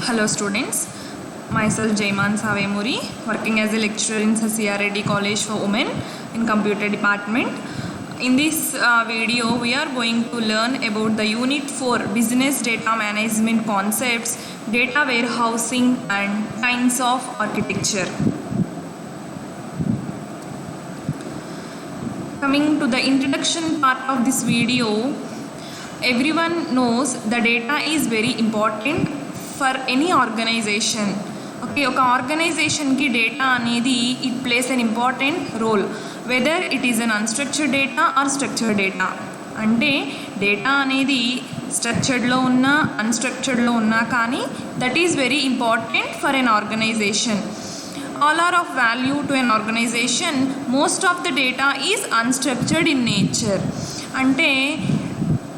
Hello students, myself Jaiman Savemuri, working as a lecturer in CR Reddy College for Women in Computer Department. In this video, we are going to learn about the Unit 4 Business Data Management Concepts, Data Warehousing and Kinds of Architecture. Coming to the introduction part of this video, everyone knows the data is very important for any organization. Okay, oka organization ki data anedi it plays an important role, whether it is an unstructured data or structured data. Ante data anedi structured lo unna unstructured lo unna kani that is very important for an organization. All are of value to an organization. Most of the data is unstructured in nature. Ante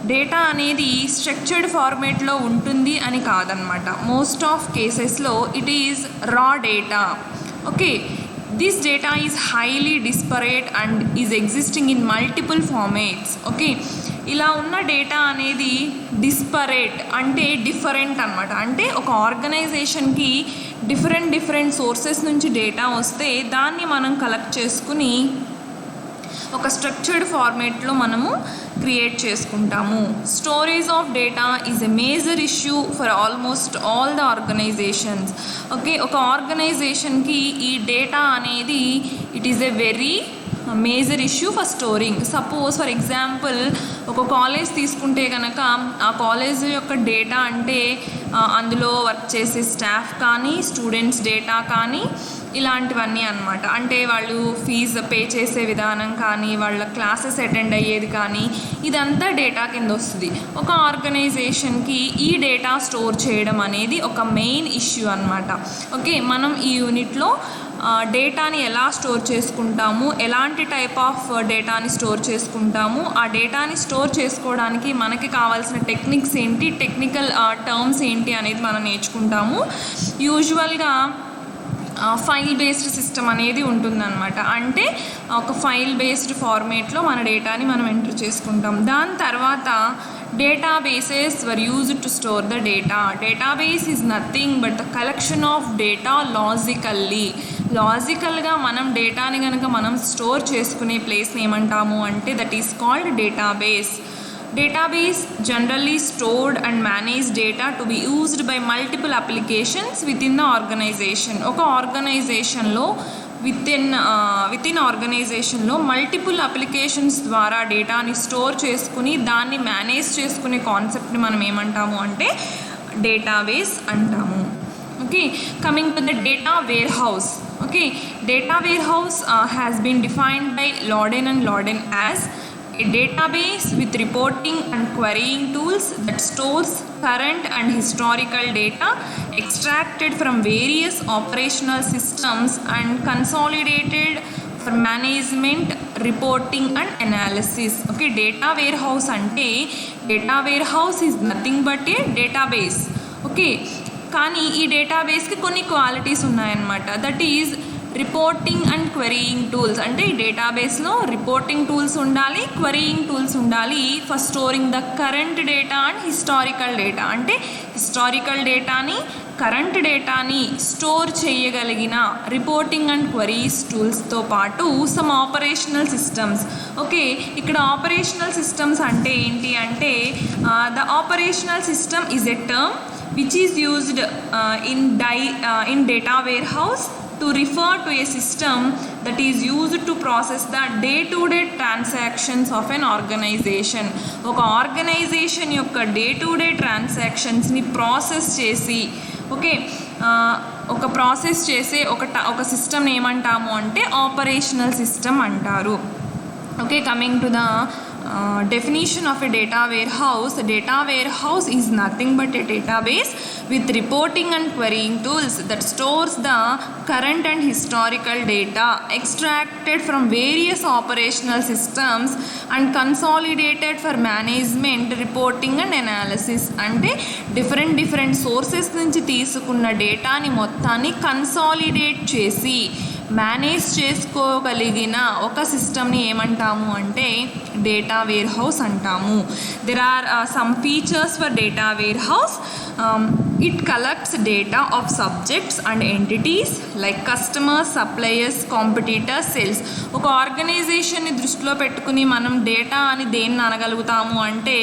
data అనేది structured ఫార్మేట్లో ఉంటుంది అని కాదనమాట. Most of కేసెస్లో it is రా data. Okay, this data is highly desperate and is existing in multiple formats. Okay, ఇలా ఉన్న data అనేది desperate అంటే డిఫరెంట్ అనమాట. అంటే ఒక ఆర్గనైజేషన్కి డిఫరెంట్ సోర్సెస్ నుంచి డేటా వస్తే దాన్ని మనం కలెక్ట్ చేసుకుని ఒక స్ట్రక్చర్డ్ ఫార్మేట్లో మనము క్రియేట్ చేసుకుంటాము. Storage of data is a major issue for almost all the organisations. Okay, ఒక ఆర్గనైజేషన్కి ఈ డేటా అనేది it is a very major issue for storing. Suppose for example ఒక కాలేజ్ తీసుకుంటే కనుక ఆ కాలేజ్ యొక్క డేటా అంటే అందులో వర్క్ చేసే స్టాఫ్ కానీ స్టూడెంట్స్ డేటా కానీ ఇలాంటివన్నీ అనమాట. అంటే వాళ్ళు ఫీజు పే చేసే విధానం కానీ వాళ్ళ క్లాసెస్ అటెండ్ అయ్యేది కానీ ఇదంతా డేటా కింద వస్తుంది. ఒక ఆర్గనైజేషన్కి ఈ డేటా స్టోర్ చేయడం అనేది ఒక మెయిన్ ఇష్యూ అనమాట. ఓకే, మనం ఈ యూనిట్లో డేటాని ఎలా స్టోర్ చేసుకుంటాము, ఎలాంటి టైప్ ఆఫ్ డేటాని స్టోర్ చేసుకుంటాము, ఆ డేటాని స్టోర్ చేసుకోవడానికి మనకి కావాల్సిన టెక్నిక్స్ ఏంటి, టెక్నికల్ టర్మ్స్ ఏంటి అనేది మనం నేర్చుకుంటాము. యూజువల్గా ఫైల్ బేస్డ్ సిస్టమ్ అనేది ఉంటుందన్నమాట. అంటే ఒక ఫైల్ బేస్డ్ ఫార్మేట్లో మన డేటాని మనం ఎంటర్ చేసుకుంటాం. దాని తర్వాత databases were used to store the data. Database is nothing but the collection of data లాజికల్గా మనం డేటాని కనుక మనం స్టోర్ చేసుకునే ప్లేస్ని ఏమంటాము అంటే that is called database. Database generally stored and managed data to be used by multiple applications within the organization. ఒక ఆర్గనైజేషన్లో వితిన్ ఆర్గనైజేషన్లో మల్టిపుల్ అప్లికేషన్స్ ద్వారా డేటాని స్టోర్ చేసుకుని దాన్ని మేనేజ్ చేసుకునే కాన్సెప్ట్ని మనం ఏమంటాము అంటే డేటాబేస్ అంటాము. Okay, coming to the data warehouse. Okay, data warehouse has been defined by Laden and Laden as a database with reporting and querying tools that stores current and historical data extracted from various operational systems and consolidated for management, reporting and analysis. Okay, data warehouse ante data warehouse is nothing but a database. Okay, కానీ ఈ డేటాబేస్కి కొన్ని qualities ఉన్నాయన్నమాట. That is reporting and క్వెరీయింగ్ tools. అంటే ఈ డేటాబేస్లో reporting tools ఉండాలి, క్వెరీయింగ్ tools ఉండాలి for storing the current data and historical data. అంటే హిస్టారికల్ డేటాని కరెంట్ డేటాని స్టోర్ చేయగలిగిన రిపోర్టింగ్ అండ్ క్వెరీస్ టూల్స్తో పాటు సమ్ ఆపరేషనల్ సిస్టమ్స్. ఓకే, ఇక్కడ ఆపరేషనల్ సిస్టమ్స్ అంటే ఏంటి అంటే the operational system is a term which is used in data warehouse to refer to a system that is used to process the day-to-day transactions of an organization. ఒక organisation యొక్క day-to-day ట్రాన్సాక్షన్స్ని process చేసి ఒక process చేసే ఒక system ఏమంటాము అంటే operational system అంటారు. Okay, coming to the definition of a data warehouse. A data warehouse is nothing but a database with reporting and querying tools that stores the current and historical data extracted from various operational systems and consolidated for management, reporting and analysis. అంటే different sources నుంచి తీసుకున్న డేటాని మొత్తాన్ని consolidate చేసి manage చేసుకోగలిగిన ఒక సిస్టమ్ని ఏమంటాము అంటే డేటా వేర్ హౌస్ అంటాము. There are some features for data warehouse. It collects data of subjects and entities like customers, suppliers, competitors, sales. ఒక ఆర్గనైజేషన్ని దృష్టిలో పెట్టుకుని మనం డేటా అని దేన్ని అనగలుగుతాము అంటే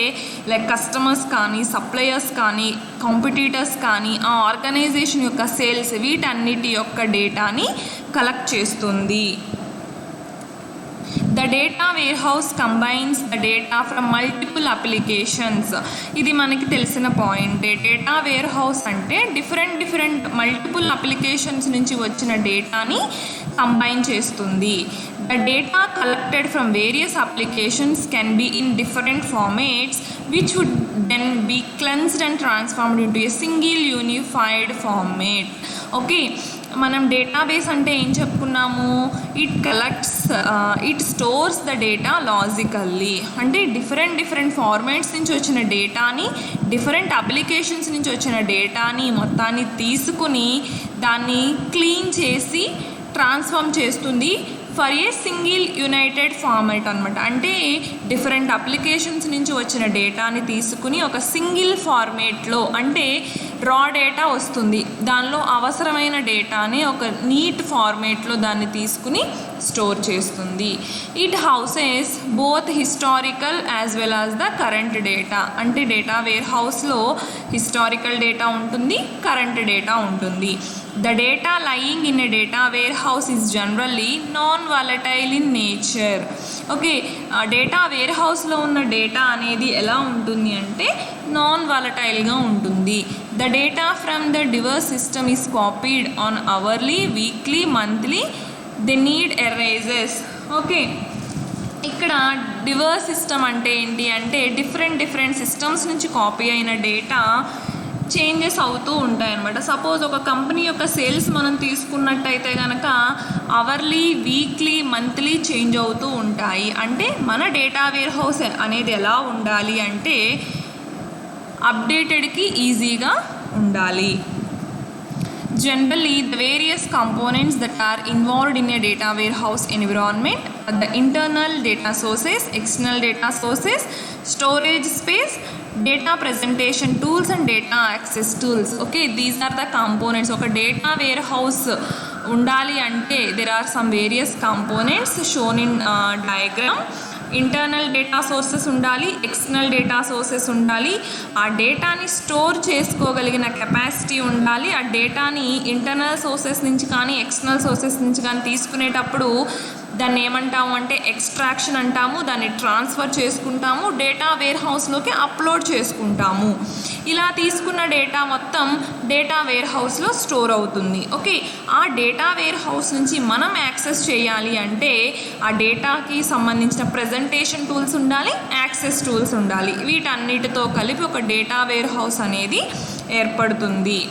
లైక్ కస్టమర్స్ కానీ, సప్లయర్స్ కానీ, కాంపిటీటర్స్ కానీ, ఆ ఆర్గనైజేషన్ యొక్క సేల్స్, వీటన్నిటి యొక్క డేటాని కలెక్ట్ చేస్తుంది. The data warehouse combines the data from multiple applications. ఇది మనకి తెలిసిన పాయింట్. డేటా వేర్ హౌస్ అంటే డిఫరెంట్ మల్టిపుల్ అప్లికేషన్స్ నుంచి వచ్చిన డేటాని కంబైన్ చేస్తుంది. The data collected from various applications can be in different formats which would then be cleansed and transformed into a single unified format. Okay, మనం database అంటే ఏం చెప్పుకున్నాము? It stores the data logically. అంటే different formats నుంచి వచ్చిన డేటాని, different applications నుంచి వచ్చిన డేటాని మొత్తాన్ని తీసుకుని దాన్ని క్లీన్ చేసి ట్రాన్స్ఫార్మ్ చేస్తుంది for a single United format అనమాట. అంటే డిఫరెంట్ అప్లికేషన్స్ నుంచి వచ్చిన డేటాని తీసుకుని ఒక సింగిల్ ఫార్మేట్లో, అంటే రా డేటా వస్తుంది, దానిలో అవసరమైన డేటాని ఒక నీట్ ఫార్మేట్లో దాన్ని తీసుకుని స్టోర్ చేస్తుంది. It houses both historical as well as the current data. అంటే డేటా వేర్ హౌస్లో హిస్టారికల్ డేటా ఉంటుంది, కరెంట్ డేటా ఉంటుంది. The data lying in a data warehouse is generally non-volatile in nature. Okay, data వేర్ హౌస్లో ఉన్న డేటా అనేది ఎలా ఉంటుంది అంటే నాన్ వాలటైల్గా ఉంటుంది. The data from the diverse system is copied on hourly, weekly, monthly. The need arises. Okay, ఇక్కడ డివర్స్ సిస్టమ్ అంటే ఏంటి అంటే డిఫరెంట్ సిస్టమ్స్ నుంచి కాపీ అయిన డేటా చేంజెస్ అవుతూ ఉంటాయి అన్నమాట. సపోజ్ ఒక కంపెనీ యొక్క సేల్స్ మనం తీసుకున్నట్టయితే కనుక అవర్లీ, వీక్లీ, మంత్లీ చేంజ్ అవుతూ ఉంటాయి. అంటే మన డేటా వేర్ హౌస్ అనేది ఎలా ఉండాలి అంటే అప్డేటెడ్కి ఈజీగా ఉండాలి. Generally, the various components that are involved in a data warehouse environment are the internal data sources, external data sources, storage space, data presentation tools and data access tools. Okay, these are the components. ఒక data warehouse ఉండాలి అంటే there are some various components shown in diagram. Internal data sources ఉండాలి, external data sources ఉండాలి. ఆ డేటాని store చేసుకోగలిగిన capacity ఉండాలి. ఆ డేటాని ఇంటర్నల్ సోర్సెస్ నుంచి కానీ ఎక్స్టర్నల్ సోర్సెస్ నుంచి కానీ తీసుకునేటప్పుడు దాన్ని ఏమంటాము అంటే ఎక్స్ట్రాక్షన్ అంటాము. దాన్ని ట్రాన్స్ఫర్ చేసుకుంటాము, డేటా వేర్ హౌస్లోకి అప్లోడ్ చేసుకుంటాము. ఇలా తీసుకున్న డేటా మొత్తం డేటా వేర్ హౌస్లో స్టోర్ అవుతుంది. ఓకే, ఆ డేటా వేర్ హౌస్ నుంచి మనం యాక్సెస్ చేయాలి అంటే ఆ డేటాకి సంబంధించిన ప్రజెంటేషన్ టూల్స్ ఉండాలి, యాక్సెస్ టూల్స్ ఉండాలి. వీటన్నిటితో కలిపి ఒక డేటా వేర్ హౌస్ అనేది ఏర్పడుతుంది.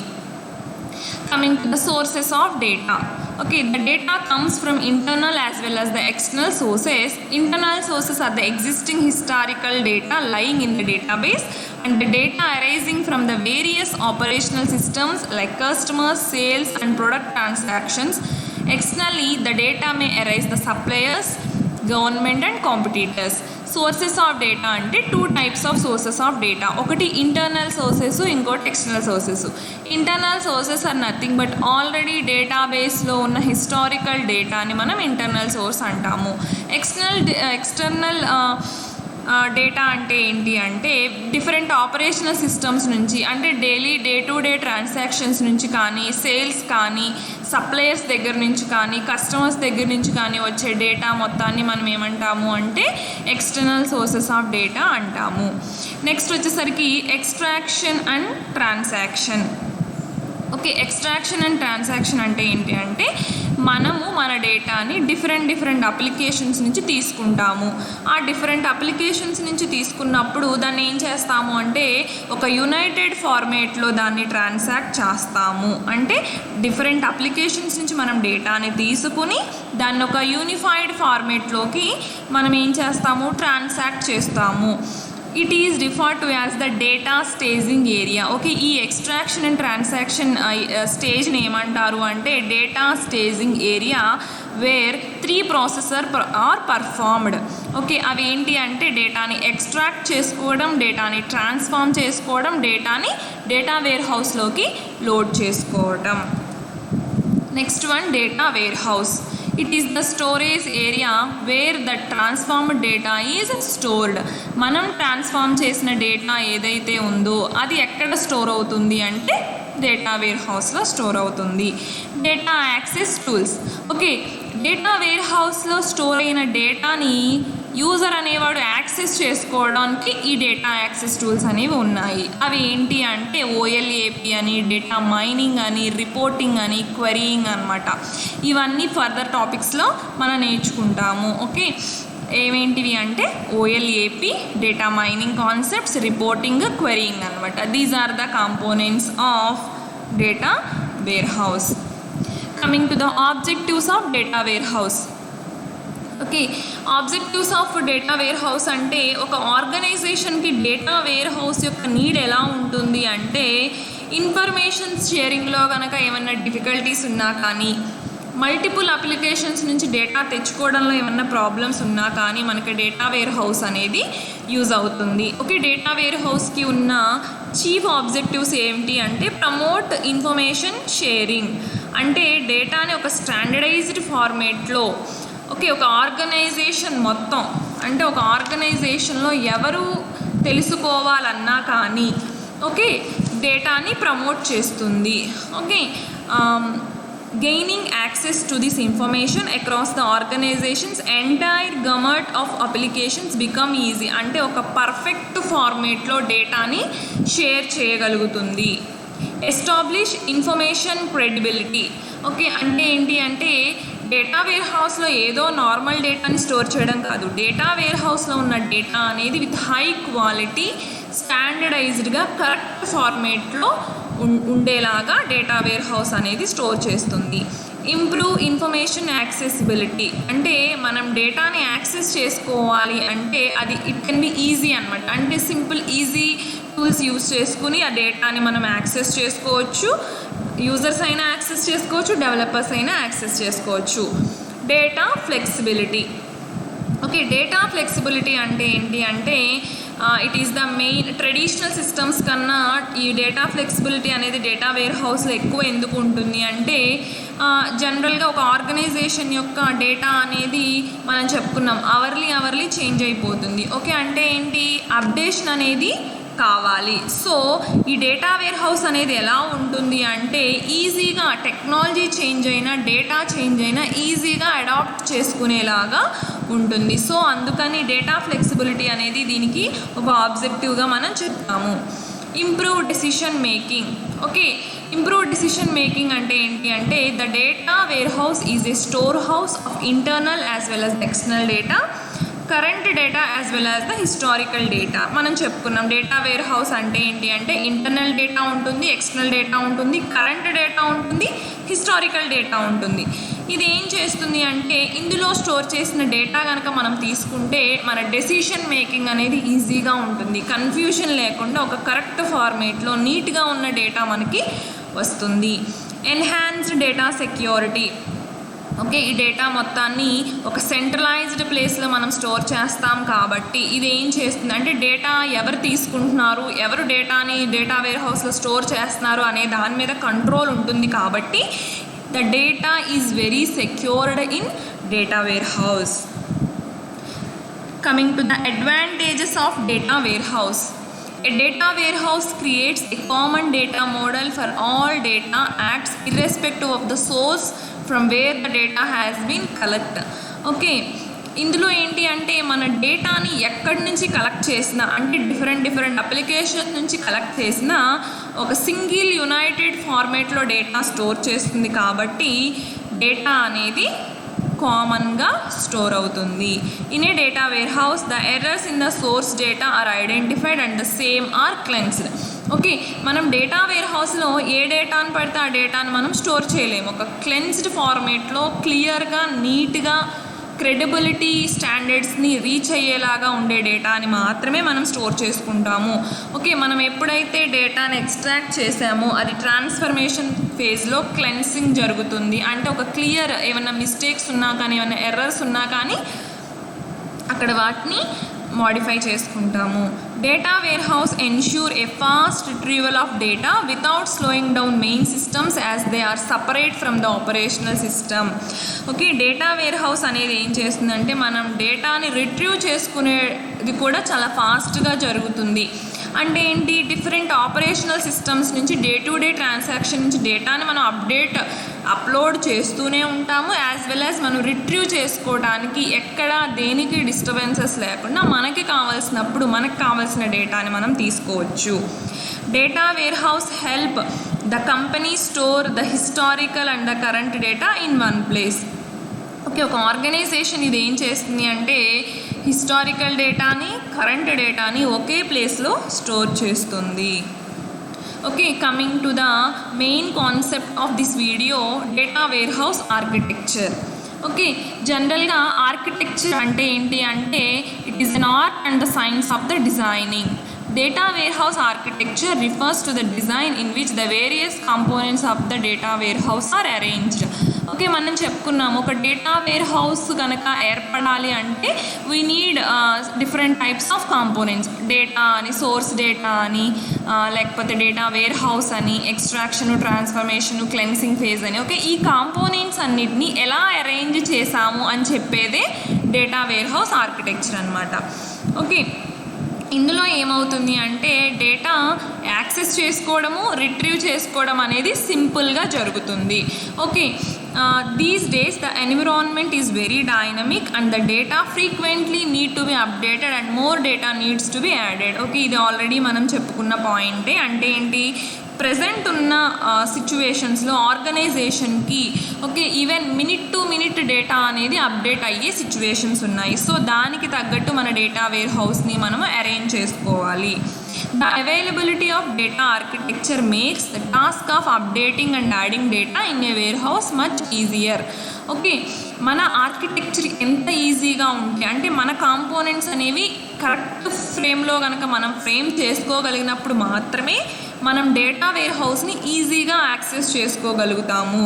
Coming to the sources of data. Okay, the data comes from internal as well as the external sources. Internal sources are the existing historical data lying in the database and the data arising from the various operational systems like customers, sales and product transactions. Externally, the data may arise the suppliers, government and competitors. Sources of data అంటే two types of sources of data. ఒకటి internal sources, ఇంకోటి external sources. Internal sources are nothing but already డేటాబేస్లో ఉన్న historical డేటాని మనం internal source అంటాము. External data అంటే ఏంటి అంటే డిఫరెంట్ ఆపరేషనల్ సిస్టమ్స్ నుంచి, అంటే డే టు డే ట్రాన్సాక్షన్స్ నుంచి కానీ, సేల్స్ కానీ, సప్లయర్స్ దగ్గర నుంచి కానీ, కస్టమర్స్ దగ్గర నుంచి కానీ వచ్చే డేటా మొత్తాన్ని మనం ఏమంటాము అంటే ఎక్స్టర్నల్ సోర్సెస్ ఆఫ్ డేటా అంటాము. నెక్స్ట్ వచ్చేసరికి extraction and transaction. Okay, extraction and transaction అంటే ఏంటి అంటే మనము మన డేటాని డిఫరెంట్ అప్లికేషన్స్ నుంచి తీసుకుంటాము. ఆ డిఫరెంట్ అప్లికేషన్స్ నుంచి తీసుకున్నప్పుడు దాన్ని ఏం చేస్తాము అంటే ఒక యునైటెడ్ ఫార్మేట్లో దాన్ని ట్రాన్సాక్ట్ చేస్తాము. అంటే డిఫరెంట్ అప్లికేషన్స్ నుంచి మనం డేటాని తీసుకుని దాన్ని ఒక యూనిఫైడ్ ఫార్మేట్లోకి మనం ఏం చేస్తాము, ట్రాన్సాక్ట్ చేస్తాము. It is refer to as the data staging area. Okay, ఈ ఎక్స్ట్రాక్షన్ అండ్ ట్రాన్సాక్షన్ స్టేజ్ని ఏమంటారు అంటే data staging area, where 3 processes are performed. Okay, అవి ఏంటి అంటే డేటాని ఎక్స్ట్రాక్ట్ చేసుకోవడం, డేటాని ట్రాన్స్ఫార్మ్ చేసుకోవడం, డేటాని డేటా వేర్ హౌస్లోకి లోడ్ చేసుకోవడం. Next one data warehouse. It is the storage area where the transformed data is stored. మనం ట్రాన్స్ఫార్మ్ చేసిన డేటా ఏదైతే ఉందో అది ఎక్కడ స్టోర్ అవుతుంది అంటే డేటా వేర్ హౌస్లో స్టోర్ అవుతుంది. Data access tools. Okay, data వేర్ హౌస్లో స్టోర్ అయిన డేటాని యూజర్ అనేవాడు యాక్సెస్ చేసుకోవడానికి ఈ డేటా యాక్సెస్ టూల్స్ అనేవి ఉన్నాయి. అవి ఏంటి అంటే OLAP అని, డేటా మైనింగ్ అని, రిపోర్టింగ్ అని, క్వెరీయింగ్ అనమాట. ఇవన్నీ ఫర్దర్ టాపిక్స్లో మనం నేర్చుకుంటాము. ఓకే, ఏమేంటివి అంటే OLAP, data mining concepts, reporting, querying అనమాట. These are the components of data warehouse. Coming to the objectives of data warehouse. Okay, objectives of data warehouse అంటే ఒక ఆర్గనైజేషన్కి డేటా వేర్ హౌస్ యొక్క need ఎలా ఉంటుంది అంటే information షేరింగ్లో కనుక ఏమన్నా డిఫికల్టీస్ ఉన్నా కానీ, మల్టిపుల్ అప్లికేషన్స్ నుంచి డేటా తెచ్చుకోవడంలో ఏమన్నా ప్రాబ్లమ్స్ ఉన్నా కానీ మనకి డేటా వేర్ హౌస్ అనేది యూజ్ అవుతుంది. ఓకే, డేటా వేర్ హౌస్కి ఉన్న చీఫ్ ఆబ్జెక్టివ్స్ ఏంటి అంటే ప్రమోట్ ఇన్ఫర్మేషన్ షేరింగ్. అంటే డేటాని ఒక స్టాండర్డైజ్డ్ ఫార్మేట్లో, ఓకే, ఒక ఆర్గనైజేషన్ మొత్తం అంటే ఒక ఆర్గనైజేషన్లో ఎవరు తెలుసుకోవాలన్నా కానీ ఓకే డేటాని ప్రమోట్ చేస్తుంది. Okay, gaining access to this information across the organisations entire gamut of applications become easy. అంటే ఒక పర్ఫెక్ట్ ఫార్మేట్లో డేటాని షేర్ చేయగలుగుతుంది. Establish information credibility. ఓకే, అంటే ఏంటి అంటే డేటా వేర్ హౌస్లో ఏదో నార్మల్ డేటాని స్టోర్ చేయడం కాదు, డేటా వేర్ హౌస్లో ఉన్న డేటా అనేది విత్ హై క్వాలిటీ స్టాండర్డైజ్డ్గా కరెక్ట్ ఫార్మేట్లో ఉండేలాగా డేటా వేర్ హౌస్ అనేది స్టోర్ చేస్తుంది. Improve information accessibility. అంటే మనం డేటాని యాక్సెస్ చేసుకోవాలి అంటే అది ఇట్ కెన్ బి ఈజీ అనమాట. అంటే సింపుల్ ఈజీ టూల్స్ యూస్ చేసుకుని ఆ డేటాని మనం యాక్సెస్ చేసుకోవచ్చు. యూజర్స్ అయినా యాక్సెస్ చేసుకోవచ్చు, డెవలపర్స్ అయినా యాక్సెస్ చేసుకోవచ్చు. Data flexibility. Okay, data flexibility అంటే ఏంటి అంటే it is the main. Traditional systems కన్నా ఈ డేటా ఫ్లెక్సిబిలిటీ అనేది డేటా వేర్ హౌస్లో ఎక్కువ ఎందుకు ఉంటుంది అంటే జనరల్గా ఒక ఆర్గనైజేషన్ యొక్క డేటా అనేది మనం చెప్పుకున్నాం అవర్లీ చేంజ్ అయిపోతుంది. ఓకే, అంటే ఏంటి అప్డేషన్ అనేది కావాలి. సో ఈ డేటా వేర్ హౌస్ అనేది ఎలా ఉంటుంది అంటే ఈజీగా టెక్నాలజీ చేంజ్ అయినా డేటా చేంజ్ అయినా ఈజీగా అడాప్ట్ చేసుకునేలాగా ఉంటుంది. సో అందుకని డేటా ఫ్లెక్సిబిలిటీ అనేది దీనికి ఒక ఆబ్జెక్టివ్గా మనం చెప్తాము. Improve decision making. Okay, improve decision making అంటే ఏంటి అంటే the data warehouse is a storehouse of internal as well as external data, current data as well as the historical data. మనం చెప్పుకున్నాం డేటా వేర్ హౌస్ అంటే ఏంటి అంటే internal data ఉంటుంది, external data ఉంటుంది, కరెంట్ డేటా ఉంటుంది, historical data ఉంటుంది. ఇది ఏం చేస్తుంది అంటే ఇందులో స్టోర్ చేసిన డేటా కనుక మనం తీసుకుంటే మన డెసిషన్ మేకింగ్ అనేది ఈజీగా ఉంటుంది. కన్ఫ్యూషన్ లేకుండా ఒక కరెక్ట్ ఫార్మేట్లో నీట్గా ఉన్న డేటా మనకి వస్తుంది. Enhanced data security. ఓకే, ఈ డేటా మొత్తాన్ని ఒక సెంట్రలైజ్డ్ ప్లేస్లో మనం స్టోర్ చేస్తాం కాబట్టి ఇది ఏం చేస్తుంది అంటే డేటా ఎవరు తీసుకుంటున్నారు, ఎవరు డేటాని డేటా వేర్ హౌస్లో స్టోర్ చేస్తున్నారు అనే దాని మీద కంట్రోల్ ఉంటుంది. కాబట్టి the data is very secured in data warehouse. Coming to the advantages of data warehouse. A data warehouse creates a common data model for all data, acts irrespective of the source from where the data has been collected. Okay, ఇందులో ఏంటి అంటే మన డేటాని ఎక్కడి నుంచి collect చేసినా అంటే different application నుంచి కలెక్ట్ చేసినా ఒక సింగిల్ యునైటెడ్ ఫార్మేట్లో డేటా స్టోర్ చేస్తుంది. కాబట్టి డేటా అనేది కామన్గా స్టోర్ అవుతుంది. In a data warehouse the errors in the source data are identified and the same are cleansed. Okay, మనం డేటా వేర్ హౌస్లో ఏ డేటాను పడితే ఆ డేటాను మనం స్టోర్ చేయలేము. ఒక క్లెన్స్డ్ ఫార్మేట్లో క్లియర్గా నీట్గా క్రెడిబిలిటీ స్టాండర్డ్స్ని రీచ్ అయ్యేలాగా ఉండే డేటాని మాత్రమే మనం స్టోర్ చేసుకుంటాము. ఓకే, మనం ఎప్పుడైతే డేటాని ఎక్స్ట్రాక్ట్ చేసామో అది ట్రాన్స్ఫర్మేషన్ ఫేజ్లో క్లెన్సింగ్ జరుగుతుంది. అంటే ఒక క్లియర్ ఏమైనా మిస్టేక్స్ ఉన్నా కానీ ఏమైనా ఎర్రర్స్ ఉన్నా కానీ అక్కడ వాటిని మోడిఫై చేసుకుంటాము. Data warehouse ensure a fast retrieval of data without slowing down main systems as they are separate from the operational system. Okay, data warehouse అనేది ఏం చేస్తుందంటే మనం డేటాని రిట్రీవ్ చేసుకునేది కూడా చాలా ఫాస్ట్గా జరుగుతుంది. అంటే ఏంటి, డిఫరెంట్ ఆపరేషనల్ సిస్టమ్స్ నుంచి డే టు డే ట్రాన్సాక్షన్ నుంచి డేటాని మనం అప్లోడ్ చేస్తూనే ఉంటాము. యాజ్ వెల్ యాజ్ మనం రిట్రీవ్ చేసుకోవడానికి ఎక్కడ దేనికి డిస్టర్బెన్సెస్ లేకుండా మనకి కావాల్సినప్పుడు మనకు కావాల్సిన డేటాని మనం తీసుకోవచ్చు. Data warehouse help the company store the historical and the current data in one place. Okay, ఒక ఆర్గనైజేషన్ ఇది ఏం చేస్తుంది అంటే హిస్టారికల్ డేటాని కరెంట్ డేటాని ఒకే ప్లేస్లో స్టోర్ చేస్తుంది. Okay, coming to the main concept of this video, data warehouse architecture. Okay, జనరల్గా ఆర్కిటెక్చర్ అంటే ఏంటి అంటే it is an art and the science of the designing. Data warehouse architecture refers to the design in which the various components of the data warehouse are arranged. Okay, మనం చెప్పుకున్నాము ఒక data wear house కనుక ఏర్పడాలి అంటే we need different types of components. Data అని, source data అని, లేకపోతే data wear house అని, ఎక్స్ట్రాక్షను, ట్రాన్స్ఫర్మేషను, క్లెన్సింగ్ ఫేజ్ అని. ఓకే, ఈ కాంపోనెంట్స్ అన్నిటినీ ఎలా అరేంజ్ చేసాము అని చెప్పేదే డేటా వేర్ హౌస్ ఆర్కిటెక్చర్ అనమాట. ఓకే, ఇందులో ఏమవుతుంది అంటే డేటా యాక్సెస్ చేసుకోవడము, రిట్రీవ్ చేసుకోవడం అనేది సింపుల్గా జరుగుతుంది. Okay, these days the environment is very dynamic and the data frequently need to be updated and more data needs to be added. Okay, ఇది ఆల్రెడీ మనం చెప్పుకున్న పాయింటే. అంటే ఏంటి, ప్రజెంట్ ఉన్న సిచ్యువేషన్స్లో ఆర్గనైజేషన్కి okay even minute to minute data అనేది అప్డేట్ అయ్యే సిచ్యువేషన్స్ ఉన్నాయి. సో దానికి తగ్గట్టు మన డేటా వేర్ హౌస్ని మనం అరేంజ్ చేసుకోవాలి. The availability of data architecture makes the task of updating and adding data in a warehouse much easier. Okay, మన ఆర్కిటెక్చర్ ఎంత ఈజీగా ఉంటే అంటే మన కాంపోనెంట్స్ అనేవి కరెక్ట్ ఫ్రేమ్లో కనుక మనం ఫ్రేమ్ చేసుకోగలిగినప్పుడు మాత్రమే మనం డేటా వేర్ హౌస్ని ఈజీగా access చేసుకోగలుగుతాము.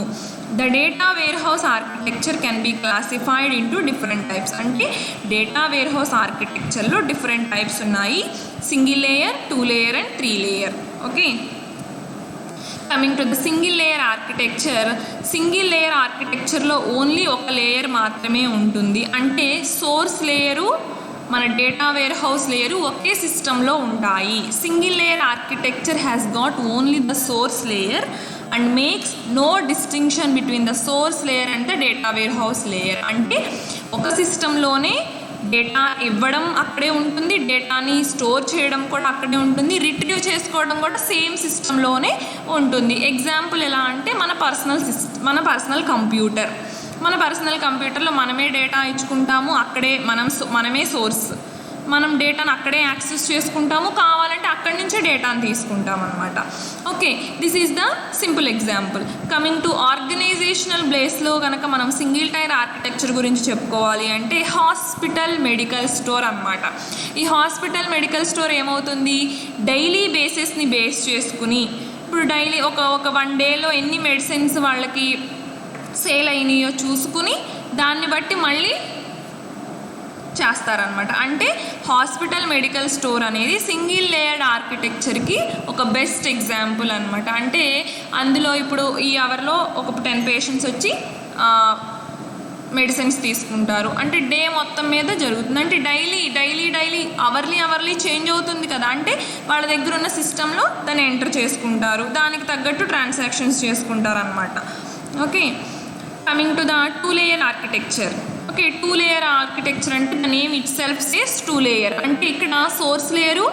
The data warehouse architecture can be classified into different types. అంటే డేటా వేర్ హౌస్ ఆర్కిటెక్చర్లో డిఫరెంట్ టైప్స్ ఉన్నాయి. Single layer, 2 layer and 3 layer. Okay, coming to the single layer architecture. Single layer ఆర్కిటెక్చర్లో only ఒక layer మాత్రమే ఉంటుంది. అంటే source layer, మన data wear house layer ఒకే సిస్టంలో ఉంటాయి. Single layer architecture has got only the source layer and makes no distinction between the source layer and the data warehouse layer. అంటే ఒక సిస్టంలోనే డేటా ఇవ్వడం అక్కడే ఉంటుంది, డేటాని స్టోర్ చేయడం కూడా అక్కడే ఉంటుంది, రిట్రీవ్ చేసుకోవడం కూడా సేమ్ సిస్టంలోనే ఉంటుంది. ఎగ్జాంపుల్ ఎలా అంటే మన పర్సనల్ కంప్యూటర్లో మనమే డేటా ఇచ్చుకుంటాము, అక్కడే మనమే సోర్స్, మనం డేటాను అక్కడే యాక్సెస్ చేసుకుంటాము, కావాలంటే అక్కడి నుంచే డేటాను తీసుకుంటాం అనమాట. Okay, this is the simple example. Coming to organisational బేస్లో కనుక మనం సింగిల్ టైర్ ఆర్కిటెక్చర్ గురించి చెప్పుకోవాలి అంటే హాస్పిటల్ మెడికల్ స్టోర్ అనమాట. ఈ హాస్పిటల్ మెడికల్ స్టోర్ ఏమవుతుంది, డైలీ బేసిస్ని బేస్ చేసుకుని ఇప్పుడు డైలీ ఒక 1 డేలో ఎన్ని మెడిసిన్స్ వాళ్ళకి సేల్ అయినాయో చూసుకుని దాన్ని బట్టి మళ్ళీ చేస్తారనమాట. అంటే హాస్పిటల్ మెడికల్ స్టోర్ అనేది సింగిల్ లేయర్డ్ ఆర్కిటెక్చర్కి ఒక బెస్ట్ ఎగ్జాంపుల్ అనమాట. అంటే అందులో ఇప్పుడు ఈ అవర్లో ఒక 10 పేషెంట్స్ వచ్చి మెడిసిన్స్ తీసుకుంటారు. అంటే డే మొత్తం మీద జరుగుతుంది. అంటే డైలీ అవర్లీ చేంజ్ అవుతుంది కదా. అంటే వాళ్ళ దగ్గర ఉన్న సిస్టంలో దాన్ని ఎంటర్ చేసుకుంటారు, దానికి తగ్గట్టు ట్రాన్సాక్షన్స్ చేసుకుంటారు అనమాట. Okay, coming to the 2 layer architecture. Okay, 2 layer architecture అంటే the name itself says 2 layer. అంటే ఇక్కడ సోర్స్ లేయరు,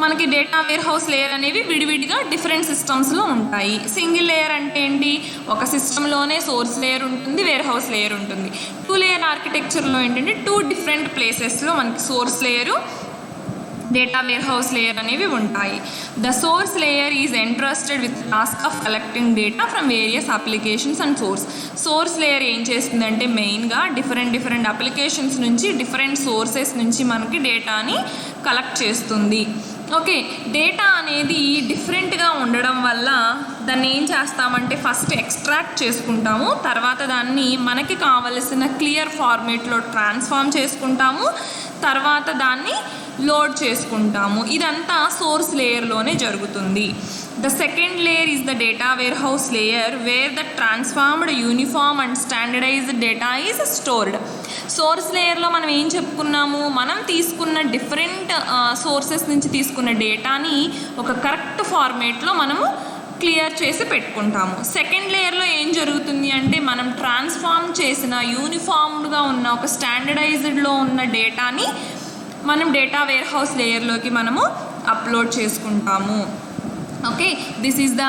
మనకి డేటా వేర్ హౌస్ లేయర్ అనేవి విడివిడిగా డిఫరెంట్ సిస్టమ్స్లో ఉంటాయి. సింగిల్ లేయర్ అంటే ఏంటి, ఒక సిస్టంలోనే సోర్స్ లేయర్ ఉంటుంది, వేర్ హౌస్ లేయర్ ఉంటుంది. 2 లేయర్ ఆర్కిటెక్చర్లో ఏంటంటే 2 డిఫరెంట్ ప్లేసెస్లో మనకి source layer, data warehouse layer అనేవి ఉంటాయి. The source layer is entrusted with task of collecting data from various applications and source layer ఏం చేస్తుందంటే మెయిన్గా డిఫరెంట్ అప్లికేషన్స్ నుంచి డిఫరెంట్ సోర్సెస్ నుంచి మనకి డేటాని కలెక్ట్ చేస్తుంది. ఓకే, డేటా అనేది డిఫరెంట్గా ఉండడం వల్ల దాన్ని ఏం చేస్తామంటే ఫస్ట్ ఎక్స్ట్రాక్ట్ చేసుకుంటాము, తర్వాత దాన్ని మనకి కావలసిన క్లియర్ ఫార్మేట్లో ట్రాన్స్ఫార్మ్ చేసుకుంటాము, తర్వాత దాన్ని లోడ్ చేసుకుంటాము. ఇదంతా సోర్స్ లేయర్లోనే జరుగుతుంది. The second layer is the data warehouse layer where the transformed uniform and standardised data is stored. Source లేయర్లో మనం ఏం చెప్పుకున్నాము, మనం తీసుకున్న డిఫరెంట్ సోర్సెస్ నుంచి తీసుకున్న డేటాని ఒక కరెక్ట్ ఫార్మేట్లో మనము క్లియర్ చేసి పెట్టుకుంటాము. సెకండ్ లేయర్లో ఏం జరుగుతుంది అంటే మనం ట్రాన్స్ఫార్మ్ చేసిన యూనిఫామ్డ్గా ఉన్న ఒక స్టాండర్డైజ్డ్లో ఉన్న డేటాని మనం డేటా వేర్ హౌస్ లేయర్లోకి మనము అప్లోడ్ చేసుకుంటాము. Okay, this is the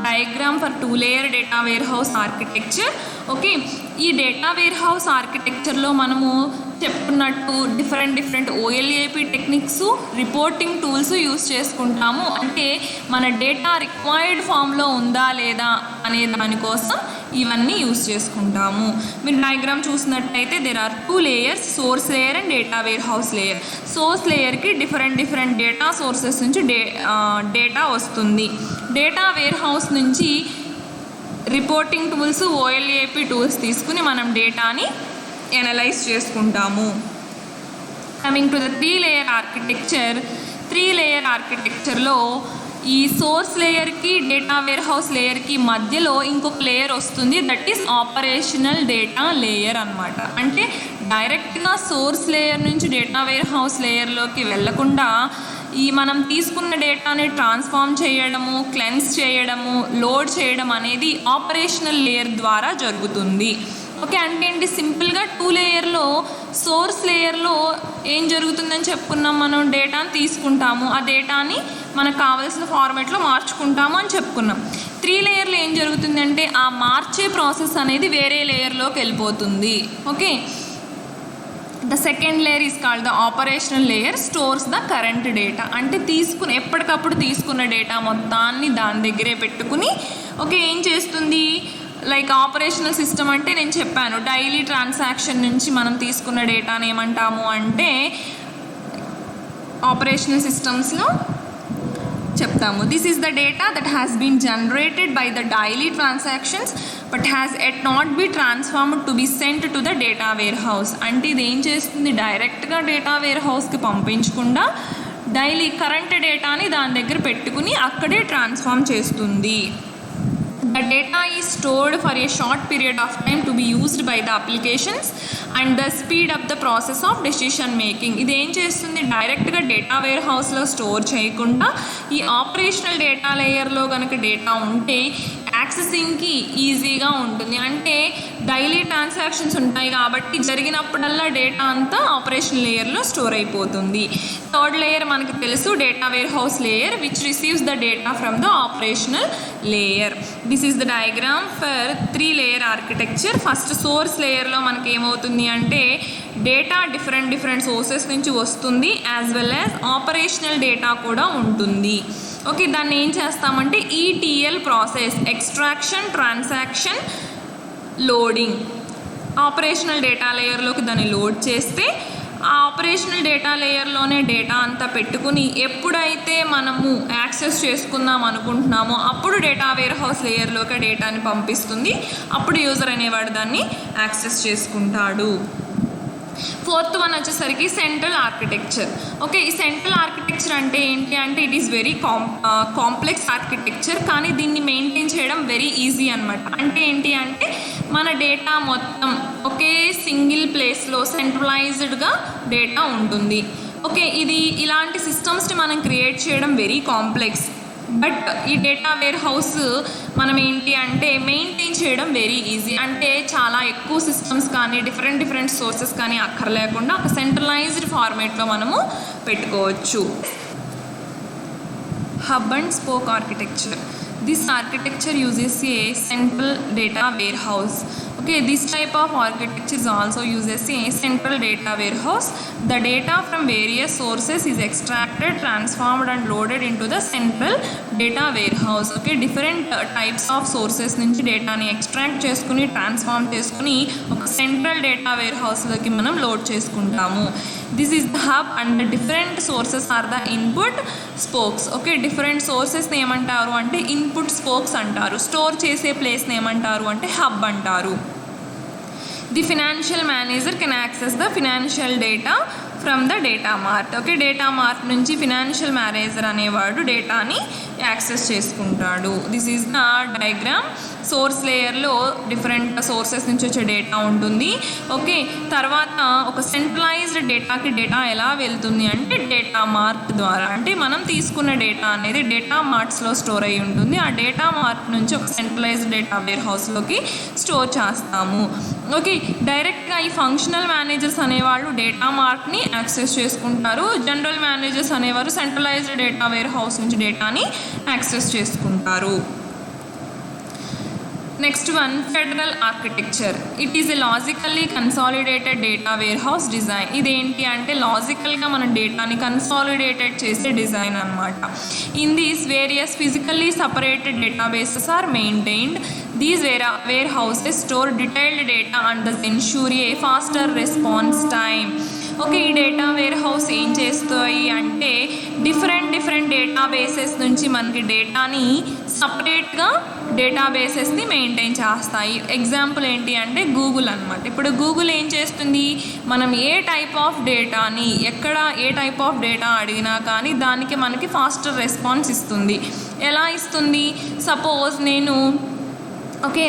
diagram for 2-layer data warehouse architecture. Okay, ఈ డేటా వేర్ హౌస్ ఆర్కిటెక్చర్లో మనము చెప్పుకున్నట్టు different OLAP techniques, reporting tools use చేసుకుంటాము. అంటే మన డేటా రిక్వైర్డ్ ఫామ్లో ఉందా లేదా అనే దానికోసం ఇవన్నీ యూస్ చేసుకుంటాము. మీరు డయాగ్రామ్ చూసినట్టయితే there are 2 layers, source layer and data warehouse layer. Source లేయర్కి డిఫరెంట్ డేటా సోర్సెస్ నుంచి డేటా వస్తుంది. డేటా వేర్ హౌస్ నుంచి రిపోర్టింగ్ టూల్స్, OLAP టూల్స్ తీసుకుని మనం డేటాని ఎనలైజ్ చేసుకుంటాము. Coming to the 3-layer architecture. 3-layer ఆర్కిటెక్చర్లో ఈ సోర్స్ లేయర్కి డేటా వేర్ హౌస్ లేయర్కి మధ్యలో ఇంకొక లేయర్ వస్తుంది, that is operational data layer అనమాట. అంటే డైరెక్ట్గా సోర్స్ లేయర్ నుంచి డేటా వేర్ హౌస్ లేయర్లోకి వెళ్ళకుండా ఈ మనం తీసుకున్న డేటాని ట్రాన్స్ఫార్మ్ చేయడము, క్లెన్స్ చేయడము, లోడ్ చేయడం అనేది ఆపరేషనల్ లేయర్ ద్వారా జరుగుతుంది. ఓకే, అంటే ఏంటి, సింపుల్గా 2-layerలో సోర్స్ లేయర్లో ఏం జరుగుతుందని చెప్పుకున్నాం, మనం డేటాని తీసుకుంటాము, ఆ డేటాని మనకు కావాల్సిన ఫార్మేట్లో మార్చుకుంటాము అని చెప్పుకున్నాం. 3-layerలో ఏం జరుగుతుందంటే ఆ మార్చే ప్రాసెస్ అనేది వేరే లేయర్లోకి వెళ్ళిపోతుంది. Okay, the second layer is called the operational layer, stores the current data. అంటే ఎప్పటికప్పుడు తీసుకున్న డేటా మొత్తాన్ని దాని దగ్గరే పెట్టుకుని ఓకే ఏం చేస్తుంది, లైక్ ఆపరేషనల్ సిస్టమ్ అంటే నేను చెప్పాను డైలీ ట్రాన్సాక్షన్ నుంచి మనం తీసుకున్న డేటాని ఏమంటాము అంటే ఆపరేషనల్ సిస్టమ్స్లో చెప్తాము. This is the data that has been generated by the daily transactions but has yet not be transformed to be sent to the data warehouse. అంటే ఇది ఏం చేస్తుంది, డైరెక్ట్గా డేటా వేర్ హౌస్కి పంపించకుండా డైలీ కరెంట్ డేటాని దాని దగ్గర పెట్టుకుని అక్కడే ట్రాన్స్ఫార్మ్ చేస్తుంది. The data is stored for a short period of time to be used by the applications and thus speed up the process of decision making. ఇది ఏం చేస్తుంది, డైరెక్ట్గా డేటా వేర్ హౌస్లో స్టోర్ చేయకుండా ఈ ఆపరేషనల్ డేటా లేయర్లో కనుక డేటా ఉంటే యాక్సెసింగ్కి ఈజీగా ఉంటుంది. అంటే డైలీ ట్రాన్సాక్షన్స్ ఉంటాయి కాబట్టి జరిగినప్పుడల్లా డేటా అంతా ఆపరేషనల్ లేయర్లో స్టోర్ అయిపోతుంది. థర్డ్ లేయర్ మనకు తెలుసు data warehouse layer which receives the data from the operational layer. This is the diagram for 3-layer architecture. First source లేయర్లో మనకి ఏమవుతుంది అంటే డేటా డిఫరెంట్ సోర్సెస్ నుంచి వస్తుంది, as well as operational data కూడా ఉంటుంది. ఓకే, దాన్ని ఏం చేస్తామంటే ETL process, extraction, transaction, loading. Operational data లేయర్లోకి దాన్ని లోడ్ చేస్తే ఆ ఆపరేషనల్ డేటా లేయర్లోనే డేటా అంతా పెట్టుకుని ఎప్పుడైతే మనము యాక్సెస్ చేసుకుందాం అనుకుంటున్నామో అప్పుడు డేటా వేర్ హౌస్ లేయర్లోకి డేటాని పంపిస్తుంది. అప్పుడు యూజర్ అనేవాడు దాన్ని యాక్సెస్ చేసుకుంటాడు. ఫోర్త్ వన్ వచ్చేసరికి సెంట్రల్ ఆర్కిటెక్చర్. ఓకే, ఈ సెంట్రల్ ఆర్కిటెక్చర్ అంటే ఏంటి అంటే it is very complex architecture, కానీ దీన్ని మెయింటైన్ చేయడం వెరీ ఈజీ అనమాట. అంటే ఏంటి అంటే మన డేటా మొత్తం ఒకే సింగిల్ ప్లేస్లో సెంట్రలైజ్డ్గా డేటా ఉంటుంది. ఓకే, ఇలాంటి సిస్టమ్స్ని మనం క్రియేట్ చేయడం వెరీ కాంప్లెక్స్. బట్ ఈ డేటా వేర్ హౌస్ మనం ఏంటి అంటే మెయింటైన్ చేయడం వెరీ ఈజీ. అంటే చాలా ఎక్కువ సిస్టమ్స్ కానీ డిఫరెంట్ సోర్సెస్ కానీ అక్కర్లేకుండా ఒక సెంట్రలైజ్డ్ ఫార్మేట్లో మనము పెట్టుకోవచ్చు. Hub and spoke architecture. This architecture uses a central data warehouse. Okay, this type of architecture is also uses a central data warehouse. The data from various sources is extracted, transformed and loaded into the central data warehouse. Okay, different types of sources నుంచి డేటాని extract చేసుకుని transform చేసుకుని ఒక central data వేర్ హౌస్లోకి మనం load చేసుకుంటాము. This is the hub and the different sources are the input spokes. Okay, different సోర్సెస్ని ఏమంటారు అంటే ఇన్పుట్ స్పోక్స్ అంటారు. స్టోర్ చేసే ప్లేస్ని ఏమంటారు అంటే హబ్ అంటారు. The financial manager can access the financial data from the data mart. Okay, data mart నుంచి ఫినాన్షియల్ మేనేజర్ అనేవాడు డేటాని యాక్సెస్ చేసుకుంటాడు. This is the diagram. Source లేయర్లో డిఫరెంట్ సోర్సెస్ నుంచి వచ్చే డేటా ఉంటుంది. ఓకే, తర్వాత ఒక సెంట్రలైజ్డ్ డేటాకి డేటా ఎలా వెళ్తుంది అంటే డేటా మార్ట్ ద్వారా. అంటే మనం తీసుకున్న డేటా అనేది డేటా మార్ట్స్లో స్టోర్ అయి ఉంటుంది. ఆ డేటా మార్ట్ నుంచి ఒక సెంట్రలైజ్డ్ డేటా వేర్ హౌస్లోకి స్టోర్ చేస్తాము. ఓకే, డైరెక్ట్గా ఈ ఫంక్షనల్ మేనేజర్స్ అనేవాళ్ళు డేటా మార్ట్ని యాక్సెస్ చేసుకుంటారు. జనరల్ మేనేజర్స్ అనేవారు సెంట్రలైజ్డ్ డేటా వేర్ హౌస్ నుంచి డేటాని యాక్సెస్ చేసుకుంటారు. Next one, federal architecture. It is a logically consolidated data warehouse design. ఇదేంటి అంటే లాజికల్గా మన డేటాని కన్సాలిడేటెడ్ చేసే డిజైన్ అనమాట. In these various physically separated databases are maintained. These warehouses store detailed data and thus ensure a faster response time. Okay, ఈ data wear house ఏం చేస్తాయి అంటే డిఫరెంట్ డేటాబేసెస్ నుంచి మనకి డేటాని సపరేట్గా డేటాబేసెస్ని మెయింటైన్ చేస్తాయి. ఎగ్జాంపుల్ ఏంటి అంటే గూగుల్ అనమాట. ఇప్పుడు గూగుల్ ఏం చేస్తుంది, మనం ఏ టైప్ ఆఫ్ డేటాని ఎక్కడ ఏ టైప్ ఆఫ్ డేటా అడిగినా కానీ దానికి మనకి ఫాస్టర్ రెస్పాన్స్ ఇస్తుంది. ఎలా ఇస్తుంది? సపోజ్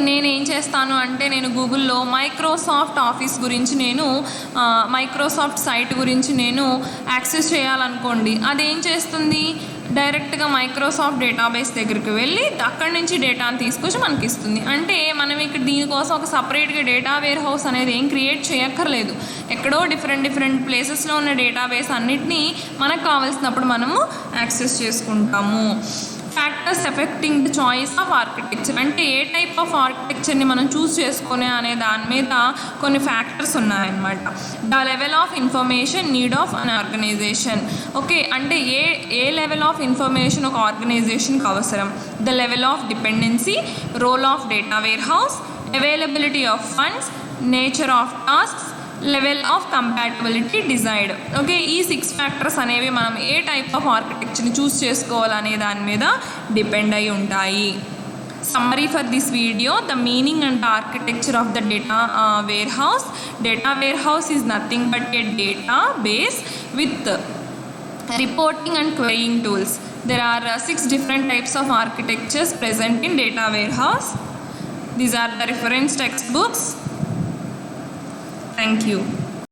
నేనేం చేస్తాను అంటే నేను గూగుల్లో మైక్రోసాఫ్ట్ ఆఫీస్ గురించి మైక్రోసాఫ్ట్ సైట్ గురించి యాక్సెస్ చేయాలనుకోండి. అదేం చేస్తుంది, డైరెక్ట్గా మైక్రోసాఫ్ట్ డేటాబేస్ దగ్గరికి వెళ్ళి అక్కడి నుంచి డేటాని తీసుకొచ్చి మనకి ఇస్తుంది. అంటే మనం ఇక్కడ దీనికోసం ఒక సపరేట్గా డేటా వేర్ హౌస్ అనేది ఏం క్రియేట్ చేయక్కర్లేదు. ఎక్కడో డిఫరెంట్ ప్లేసెస్లో ఉన్న డేటాబేస్ అన్నిటినీ మనకు కావాల్సినప్పుడు మనము యాక్సెస్ చేసుకుంటాము. Factors affecting the choice of architecture. అంటే ఏ టైప్ ఆఫ్ ఆర్కిటెక్చర్ని మనం చూస్ చేసుకునే అనే దాని మీద కొన్ని ఫ్యాక్టర్స్ ఉన్నాయన్నమాట. The level of information need of an organisation. Okay, అంటే ఏ లెవెల్ ఆఫ్ ఇన్ఫర్మేషన్ ఒక ఆర్గనైజేషన్కి అవసరం. The level of dependency, role of data warehouse, availability of funds, nature of tasks, level of compatibility desired. Okay, ఈ 6 factors అనేవి మనం ఏ type of ఆర్కిటెక్చర్ని చూస్ చేసుకోవాలనే దాని మీద డిపెండ్ అయి ఉంటాయి. Summary for this video: the meaning and the architecture of the data warehouse. Data warehouse is nothing but a database with reporting and querying tools. There are 6 different types of architectures present in data warehouse. These are the reference textbooks. Thank you.